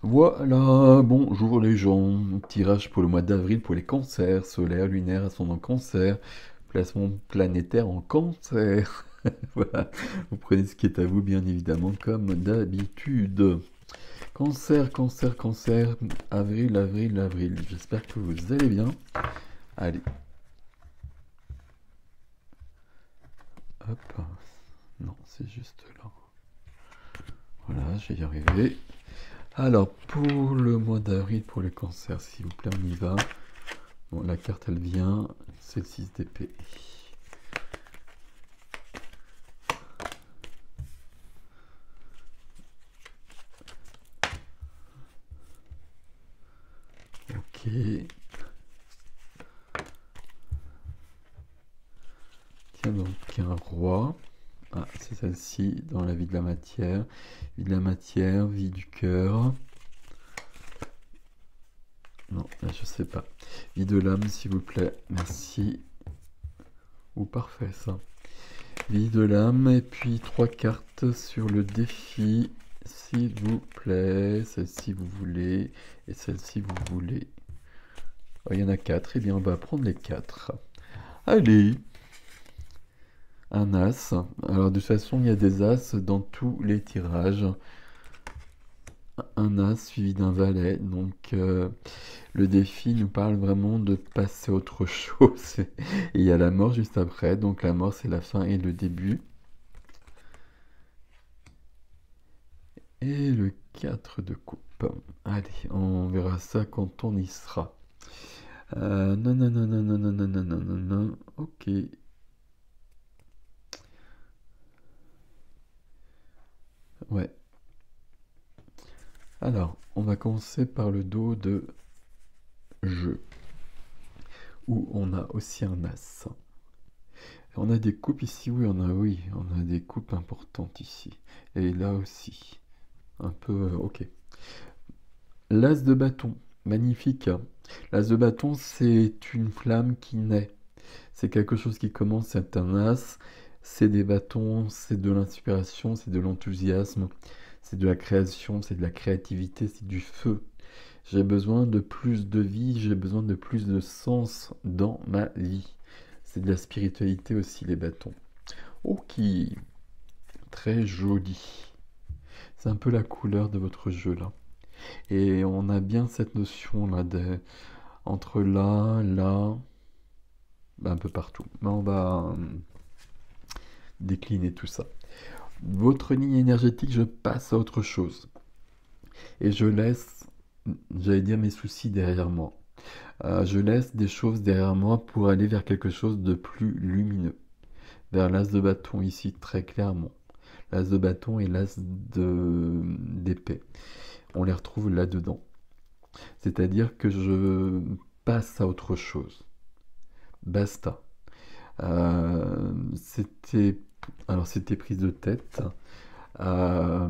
Voilà, bonjour les gens. Tirage pour le mois d'avril pour les cancers, solaire, lunaire, ascendant cancer, placement planétaire en cancer. Voilà, vous prenez ce qui est à vous, bien évidemment, comme d'habitude. Cancer, cancer, cancer, avril, avril, avril. J'espère que vous allez bien. Allez, hop. Non, c'est juste là. Voilà, je vais y arriver. Alors, pour le mois d'avril, pour les cancers, s'il vous plaît, on y va. Bon, la carte, elle vient. C'est le 6 d'épée. Ok. Tiens, donc, un roi. Ah, c'est celle-ci, dans la vie de la matière. Vie de la matière, vie du cœur. Non, là, je sais pas. Vie de l'âme, s'il vous plaît. Merci. Ou parfait, ça. Vie de l'âme, et puis 3 cartes sur le défi, s'il vous plaît. Celle-ci, vous voulez, et celle-ci, vous voulez. Oh, il y en a 4, et bien, on va prendre les 4. Allez! Un as. Alors, de toute façon, il y a des as dans tous les tirages. Un as suivi d'un valet. Donc, le défi nous parle vraiment de passer à autre chose. Et il y a la mort juste après. Donc, la mort, c'est la fin et le début. Et le 4 de coupe. Allez, on verra ça quand on y sera. Non, non, non, non, non, non, non, non, non, non, non. Ok. Ouais. Alors, on va commencer par le dos de jeu, où on a aussi un as. On a des coupes ici, oui, on a des coupes importantes ici. Et là aussi. Un peu, ok. L'as de bâton, magnifique. L'as de bâton, c'est une flamme qui naît. C'est quelque chose qui commence, c'est un as. C'est des bâtons, c'est de l'inspiration, c'est de l'enthousiasme, c'est de la création, c'est de la créativité, c'est du feu. J'ai besoin de plus de vie, j'ai besoin de plus de sens dans ma vie. C'est de la spiritualité aussi, les bâtons. Ok, très joli. C'est un peu la couleur de votre jeu là. Et on a bien cette notion là entre là, là, ben, un peu partout. Mais on va décliner tout ça. Votre ligne énergétique, je passe à autre chose. Et je laisse, j'allais dire, mes soucis derrière moi. Je laisse des choses derrière moi pour aller vers quelque chose de plus lumineux. Vers l'as de bâton ici, très clairement. L'as de bâton et l'as d'épée. On les retrouve là-dedans. C'est-à-dire que je passe à autre chose. Basta. C'était alors c'était prise de tête. Euh,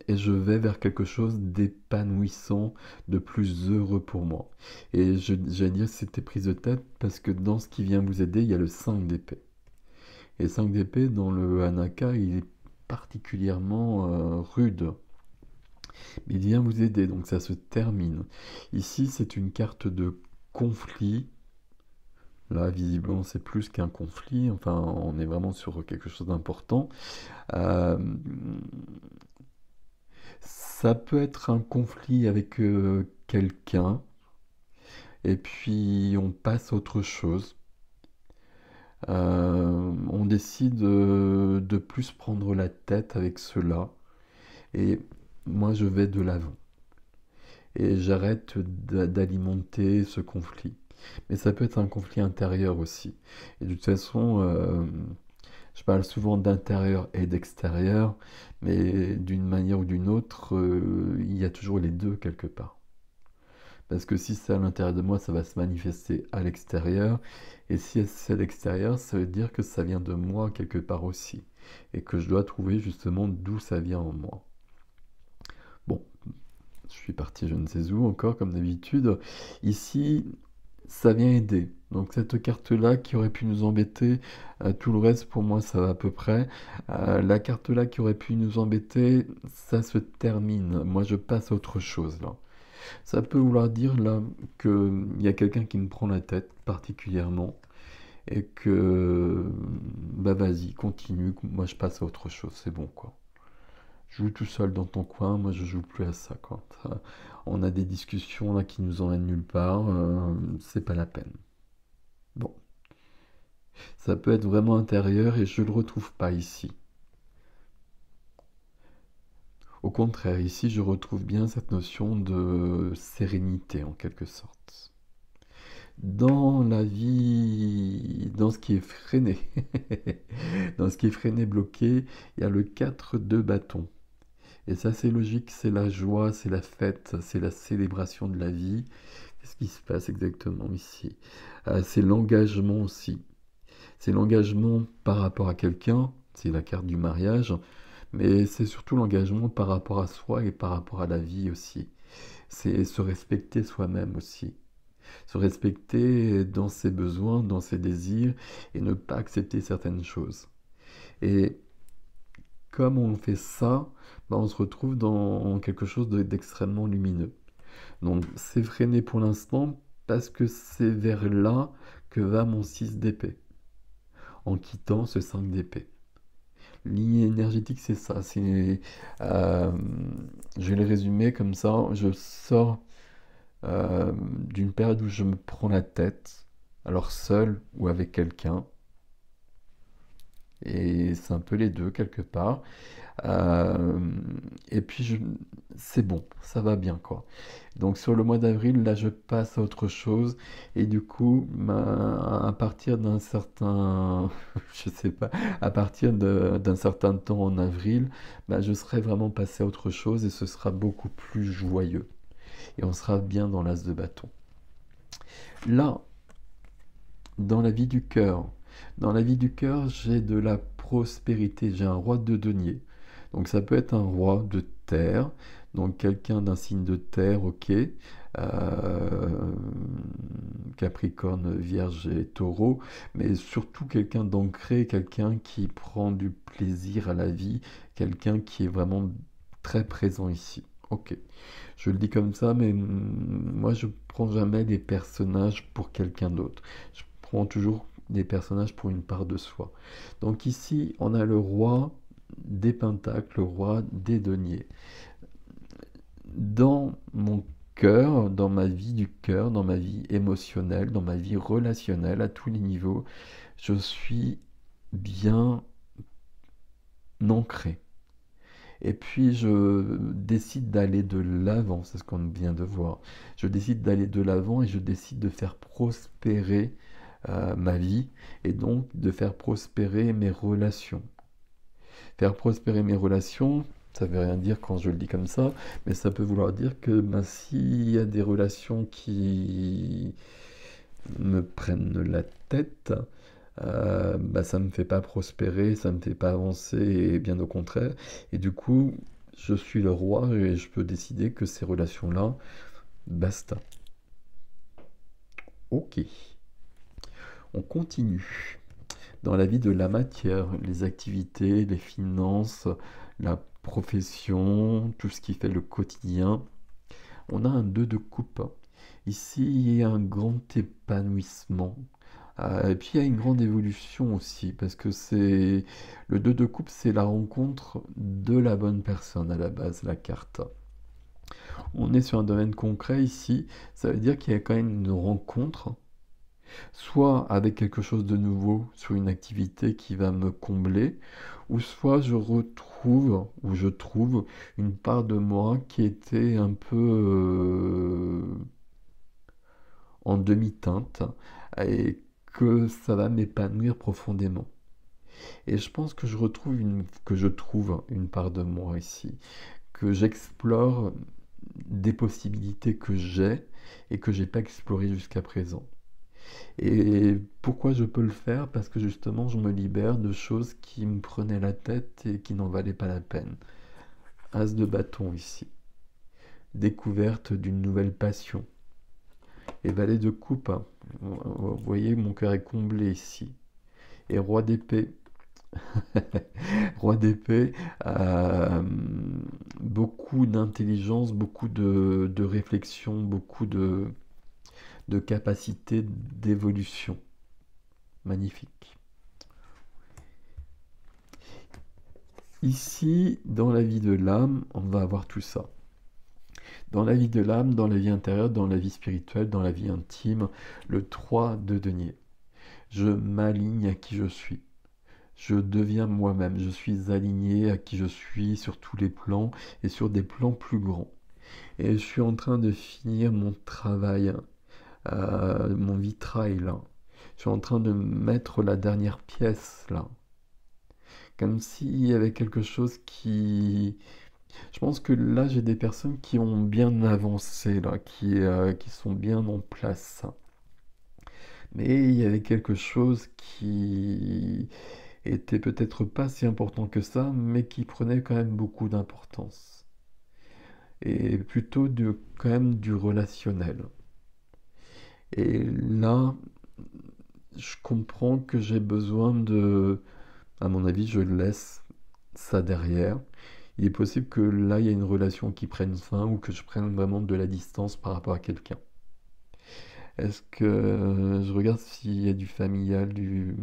et je vais vers quelque chose d'épanouissant, de plus heureux pour moi. Et j'allais dire c'était prise de tête parce que dans ce qui vient vous aider, il y a le 5 d'épée. Et 5 d'épée dans le Hanaka, il est particulièrement rude. Mais il vient vous aider, donc ça se termine. Ici, c'est une carte de conflit. Là, visiblement, c'est plus qu'un conflit. Enfin, on est vraiment sur quelque chose d'important. Euh, Ça peut être un conflit avec quelqu'un, et puis on passe à autre chose. On décide de plus prendre la tête avec cela, et moi je vais de l'avant. Et j'arrête d'alimenter ce conflit. Mais ça peut être un conflit intérieur aussi. Et de toute façon, je parle souvent d'intérieur et d'extérieur, mais d'une manière ou d'une autre, il y a toujours les deux quelque part. Parce que si c'est à l'intérieur de moi, ça va se manifester à l'extérieur. Et si c'est à l'extérieur, ça veut dire que ça vient de moi quelque part aussi. Et que je dois trouver justement d'où ça vient en moi. Bon, je suis parti je ne sais où encore, comme d'habitude. Ici, ça vient aider. Donc cette carte-là qui aurait pu nous embêter, tout le reste pour moi ça va à peu près. La carte-là qui aurait pu nous embêter, ça se termine. Moi je passe à autre chose là. Ça peut vouloir dire là qu'il y a quelqu'un qui me prend la tête particulièrement et que bah vas-y, continue, moi je passe à autre chose, c'est bon quoi. Joue tout seul dans ton coin, moi je joue plus à ça quoi. On a des discussions là qui nous emmènent nulle part, c'est pas la peine. Bon, ça peut être vraiment intérieur et je le retrouve pas ici. Au contraire, ici je retrouve bien cette notion de sérénité en quelque sorte. Dans la vie, dans ce qui est freiné, dans ce qui est freiné, bloqué, il y a le 4 de bâton. Et ça, c'est logique, c'est la joie, c'est la fête, c'est la célébration de la vie. Qu'est-ce qui se passe exactement ici? C'est l'engagement aussi. C'est l'engagement par rapport à quelqu'un, c'est la carte du mariage, mais c'est surtout l'engagement par rapport à soi et par rapport à la vie aussi. C'est se respecter soi-même aussi. Se respecter dans ses besoins, dans ses désirs et ne pas accepter certaines choses. Et comme on fait ça, bah, on se retrouve dans quelque chose d'extrêmement lumineux. Donc c'est freiné pour l'instant parce que c'est vers là que va mon 6 d'épée, en quittant ce 5 d'épée. Ligne énergétique, c'est ça. Euh, je vais le résumer comme ça. Je sors d'une période où je me prends la tête, alors seul ou avec quelqu'un. Et c'est un peu les deux quelque part. Euh, et puis c'est bon, ça va bien quoi. Donc sur le mois d'avril, là je passe à autre chose et du coup, à partir d'un certain, je sais pas, à partir d'un certain temps en avril, bah, je serai vraiment passé à autre chose et ce sera beaucoup plus joyeux et on sera bien dans l'as de bâton. Là, dans la vie du cœur, dans la vie du cœur, j'ai de la prospérité, j'ai un roi de denier. Donc ça peut être un roi de terre, donc quelqu'un d'un signe de terre, ok. Capricorne, Vierge et Taureau, mais surtout quelqu'un d'ancré, quelqu'un qui prend du plaisir à la vie, quelqu'un qui est vraiment très présent ici. Ok, je le dis comme ça, mais moi je prends jamais des personnages pour quelqu'un d'autre. Je prends toujours des personnages pour une part de soi. Donc ici, on a le roi des pentacles, le roi des deniers. Dans mon cœur, dans ma vie du cœur, dans ma vie émotionnelle, dans ma vie relationnelle, à tous les niveaux, je suis bien ancré. Et puis je décide d'aller de l'avant, c'est ce qu'on vient de voir. Je décide d'aller de l'avant et je décide de faire prospérer ma vie et donc de faire prospérer mes relations. Faire prospérer mes relations, ça veut rien dire quand je le dis comme ça, mais ça peut vouloir dire que ben, s'il y a des relations qui me prennent la tête, bah, ça ne me fait pas prospérer, ça ne me fait pas avancer, et bien au contraire. Et du coup, je suis le roi et je peux décider que ces relations-là, basta. Ok, on continue. Dans la vie de la matière, les activités, les finances, la profession, tout ce qui fait le quotidien, on a un 2 de coupe. Ici, il y a un grand épanouissement. Et puis il y a une grande évolution aussi, parce que c'est le 2 de coupe, c'est la rencontre de la bonne personne à la base, la carte. On est sur un domaine concret ici, ça veut dire qu'il y a quand même une rencontre, soit avec quelque chose de nouveau sur une activité qui va me combler, ou soit je retrouve ou je trouve une part de moi qui était un peu en demi-teinte et que ça va m'épanouir profondément. Et je pense que je trouve une part de moi ici, que j'explore des possibilités que j'ai et que j'ai pas explorées jusqu'à présent. Et pourquoi je peux le faire? Parce que justement, je me libère de choses qui me prenaient la tête et qui n'en valaient pas la peine. As de bâton ici. Découverte d'une nouvelle passion. Et valet de coupe, hein. Vous voyez, mon cœur est comblé ici. Et roi d'épée. Roi d'épée, euh, beaucoup d'intelligence, beaucoup de réflexion, beaucoup de capacité d'évolution. Magnifique. Ici, dans la vie de l'âme, on va avoir tout ça. Dans la vie de l'âme, dans la vie intérieure, dans la vie spirituelle, dans la vie intime, le 3 de denier. Je m'aligne à qui je suis. Je deviens moi-même. Je suis aligné à qui je suis sur tous les plans et sur des plans plus grands. Et je suis en train de finir mon travail, mon vitrail là. Je suis en train de mettre la dernière pièce là. Comme s'il y avait quelque chose qui... Je pense que là, j'ai des personnes qui ont bien avancé, là, qui sont bien en place. Mais il y avait quelque chose qui était peut-être pas si important que ça, mais qui prenait quand même beaucoup d'importance. Et plutôt quand même du relationnel. Et là, je comprends que j'ai besoin à mon avis, je laisse ça derrière. Il est possible que là, il y ait une relation qui prenne fin ou que je prenne vraiment de la distance par rapport à quelqu'un. Est-ce que je regarde s'il y a du familial, du...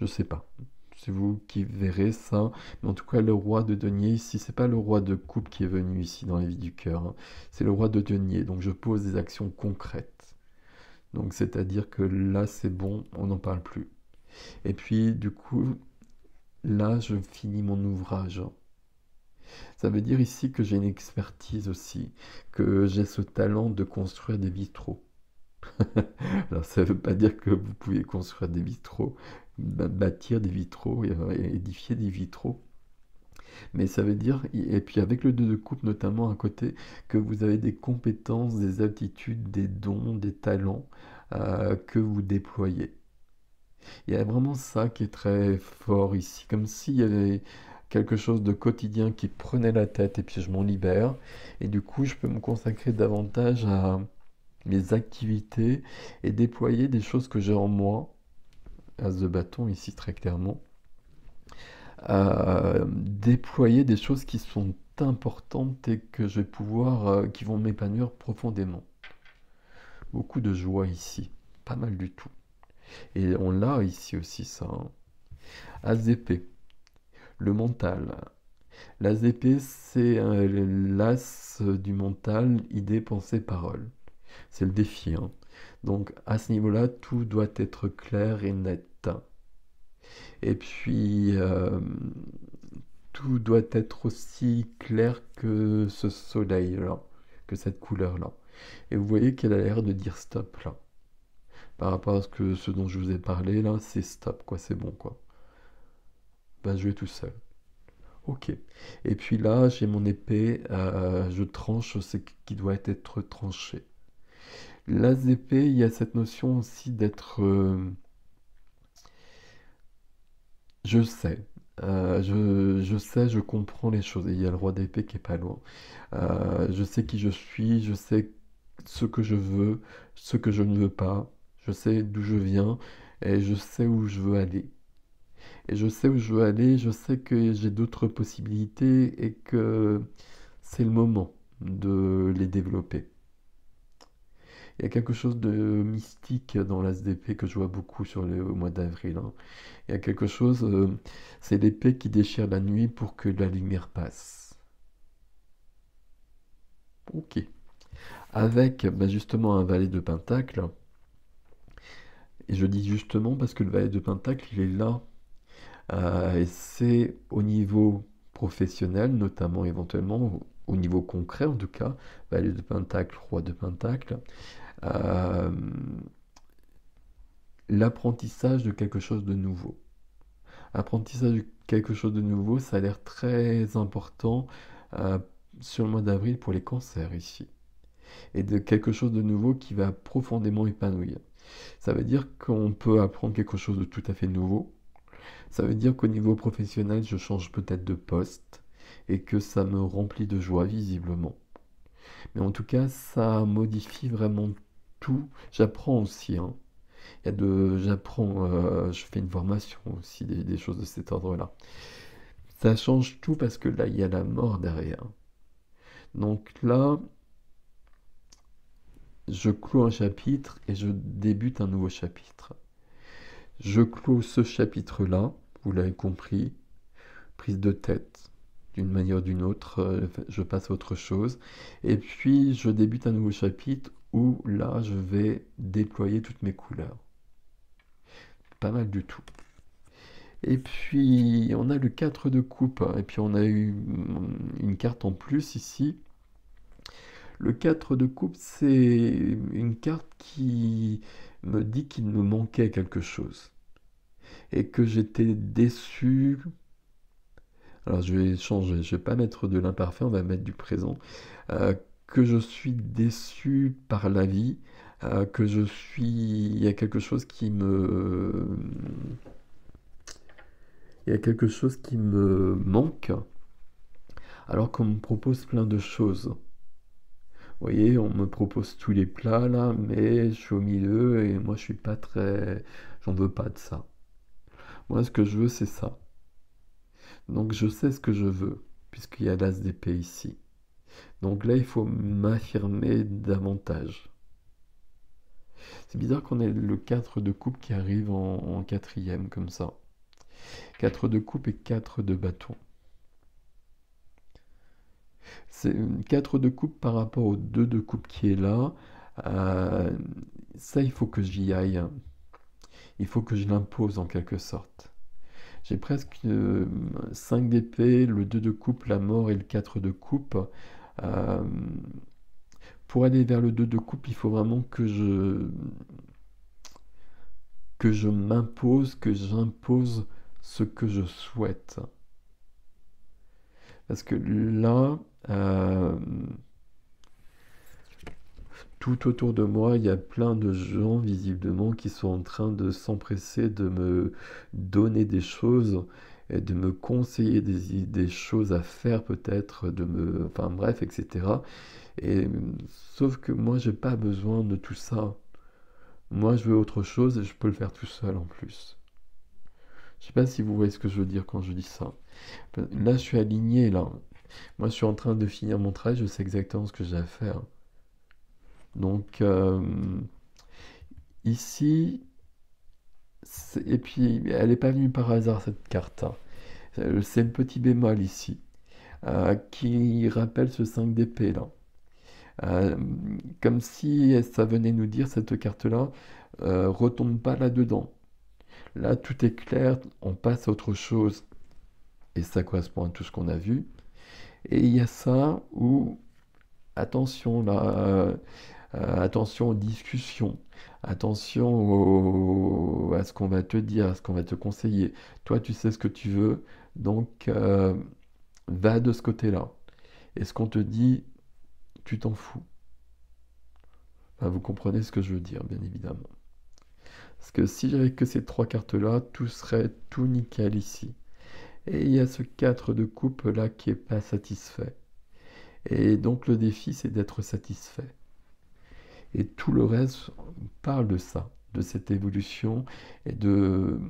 Je sais pas. C'est vous qui verrez ça. Mais en tout cas, le roi de denier, ici, c'est pas le roi de coupe qui est venu ici dans la vie du cœur, hein. C'est le roi de denier. Donc je pose des actions concrètes. Donc c'est-à-dire que là, c'est bon, on n'en parle plus. Et puis, du coup, là, je finis mon ouvrage. Ça veut dire ici que j'ai une expertise aussi, que j'ai ce talent de construire des vitraux. Alors ça ne veut pas dire que vous pouvez construire des vitraux, bâtir des vitraux et édifier des vitraux, mais ça veut dire, et puis avec le 2 de coupe notamment à côté, que vous avez des compétences, des aptitudes, des dons, des talents que vous déployez. Il y a vraiment ça qui est très fort ici, comme s'il y avait quelque chose de quotidien qui prenait la tête et puis je m'en libère. Et du coup, je peux me consacrer davantage à mes activités et déployer des choses que j'ai en moi, as de bâton ici très clairement, déployer des choses qui sont importantes et que je vais pouvoir, qui vont m'épanouir profondément. Beaucoup de joie ici, pas mal du tout. Et on l'a ici aussi ça, hein. As d'épée. Le mental. L'as d'épée, c'est l'as du mental, idée, pensée, parole. C'est le défi, hein. Donc à ce niveau-là, tout doit être clair et net. Et puis, tout doit être aussi clair que ce soleil-là, que cette couleur-là. Et vous voyez qu'elle a l'air de dire stop là. Par rapport à ce dont je vous ai parlé là, c'est stop, quoi, c'est bon, quoi. Ben, je vais tout seul. Ok. Et puis là, j'ai mon épée, je tranche ce qui doit être tranché. L'as d'épée, il y a cette notion aussi d'être... je sais. Je sais, je comprends les choses. Et il y a le roi d'épée qui est pas loin. Je sais qui je suis, je sais ce que je veux, ce que je ne veux pas. Je sais d'où je viens et je sais où je veux aller. Et je sais où je veux aller, je sais que j'ai d'autres possibilités et que c'est le moment de les développer. Il y a quelque chose de mystique dans l'ASDP que je vois beaucoup au mois d'avril, hein. Il y a quelque chose, c'est l'épée qui déchire la nuit pour que la lumière passe. Ok. Avec bah, justement un valet de pentacle. Et je dis justement parce que le valet de pentacle, il est là. Et c'est au niveau professionnel, notamment éventuellement, au niveau concret en tout cas, valet de pentacle, roi de pentacle. euh, L'apprentissage de quelque chose de nouveau. Apprentissage de quelque chose de nouveau, ça a l'air très important euh, sur le mois d'avril pour les cancers ici. Et de quelque chose de nouveau qui va profondément épanouir. Ça veut dire qu'on peut apprendre quelque chose de tout à fait nouveau. Ça veut dire qu'au niveau professionnel, je change peut-être de poste et que ça me remplit de joie visiblement. Mais en tout cas, ça modifie vraiment tout. J'apprends aussi, hein. J'apprends, je fais une formation aussi, des choses de cet ordre-là. Ça change tout parce que là, il y a la mort derrière. Donc là, je clôt un chapitre et je débute un nouveau chapitre. Je clôt ce chapitre-là, vous l'avez compris, prise de tête, d'une manière ou d'une autre, je passe à autre chose. Et puis, je débute un nouveau chapitre où là, je vais déployer toutes mes couleurs. Pas mal du tout. Et puis, on a le 4 de coupe, et puis on a eu une carte en plus ici. Le 4 de coupe, c'est une carte qui me dit qu'il me manquait quelque chose. Et que j'étais déçu. Alors je vais changer, je vais pas mettre de l'imparfait, on va mettre du présent. Que je suis déçu par la vie, il y a quelque chose qui me... Il y a quelque chose qui me manque, alors qu'on me propose plein de choses. Vous voyez, on me propose tous les plats là, mais je suis au milieu et moi je suis pas très... J'en veux pas de ça. Moi ce que je veux c'est ça. Donc je sais ce que je veux, puisqu'il y a l'as d'épée ici. Donc là il faut m'affirmer davantage. C'est bizarre qu'on ait le 4 de coupe qui arrive en quatrième comme ça. 4 de coupe et 4 de bâton. C'est 4 de coupe par rapport au 2 de coupe qui est là. Euh, Ça, il faut que j'y aille. Il faut que je l'impose en quelque sorte. J'ai presque 5 d'épée, le 2 de coupe, la mort et le 4 de coupe. Euh, pour aller vers le 2 de coupe, il faut vraiment que je m'impose, que j'impose ce que je souhaite. Parce que là, tout autour de moi, il y a plein de gens visiblement qui sont en train de s'empresser de me donner des choses et de me conseiller des choses à faire peut-être, enfin bref, etc. Et sauf que moi, j'ai pas besoin de tout ça. Moi, je veux autre chose et je peux le faire tout seul en plus. Je sais pas si vous voyez ce que je veux dire quand je dis ça. Là, je suis aligné là. Moi, je suis en train de finir mon travail, je sais exactement ce que j'ai à faire. Donc, ici, et puis, elle n'est pas venue par hasard, cette carte, hein. C'est le petit bémol ici, qui rappelle ce 5 d'épée, là. Euh, Comme si ça venait nous dire, cette carte-là, retombe pas là-dedans. Là, tout est clair, on passe à autre chose, et ça correspond à tout ce qu'on a vu. Et il y a ça où, attention là, attention aux discussions, attention à ce qu'on va te dire, à ce qu'on va te conseiller. Toi, tu sais ce que tu veux, donc va de ce côté-là. Et ce qu'on te dit, tu t'en fous. Enfin, vous comprenez ce que je veux dire, bien évidemment. Parce que si j'avais que ces trois cartes-là, tout serait tout nickel ici. Et il y a ce 4 de coupe là qui est pas satisfait. Et donc le défi, c'est d'être satisfait. Et tout le reste parle de ça, de cette évolution et de...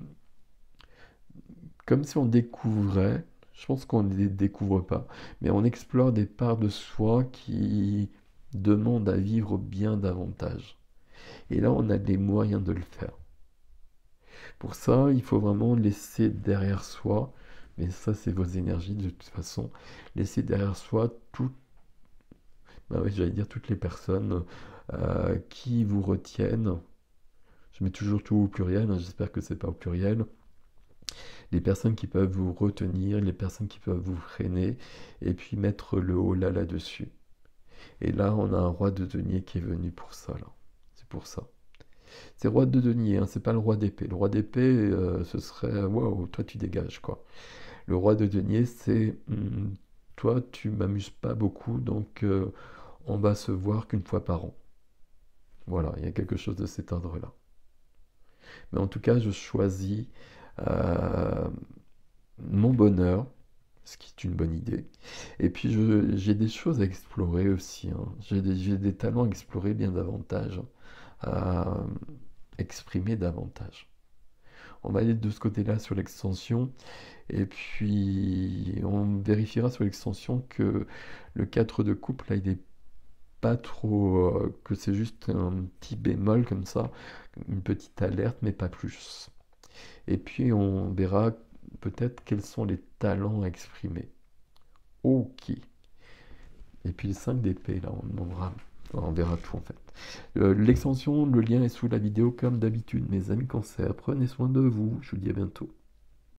Comme si on découvrait, je pense qu'on ne les découvre pas, mais on explore des parts de soi qui demandent à vivre bien davantage. Et là, on a les moyens de le faire. Pour ça, il faut vraiment laisser derrière soi, mais ça, c'est vos énergies de toute façon, laisser derrière soi bah oui, j'allais dire toutes les personnes qui vous retiennent. Je mets toujours tout au pluriel, hein, j'espère que c'est pas au pluriel. Les personnes qui peuvent vous retenir, les personnes qui peuvent vous freiner, et puis mettre le haut là-dessus. Et là, on a un roi de denier qui est venu pour ça, là. C'est pour ça. C'est roi de denier, hein, c'est pas le roi d'épée. Le roi d'épée, ce serait, waouh, toi tu dégages, quoi. Le roi de denier, c'est, toi tu m'amuses pas beaucoup, donc on va se voir qu'une fois par an. Voilà, il y a quelque chose de cet ordre-là. Mais en tout cas, je choisis euh, mon bonheur, ce qui est une bonne idée. Et puis, j'ai des choses à explorer aussi, hein. J'ai des talents à explorer bien davantage. à exprimer davantage. On va aller de ce côté-là sur l'extension, et puis on vérifiera sur l'extension que le 4 de coupe, là, il est pas trop, que c'est juste un petit bémol comme ça, une petite alerte, mais pas plus. Et puis on verra peut-être quels sont les talents à exprimer. Ok. Et puis le 5 d'épée, là, on verra tout en fait. L'extension, le lien est sous la vidéo comme d'habitude. Mes amis cancer, prenez soin de vous. Je vous dis à bientôt.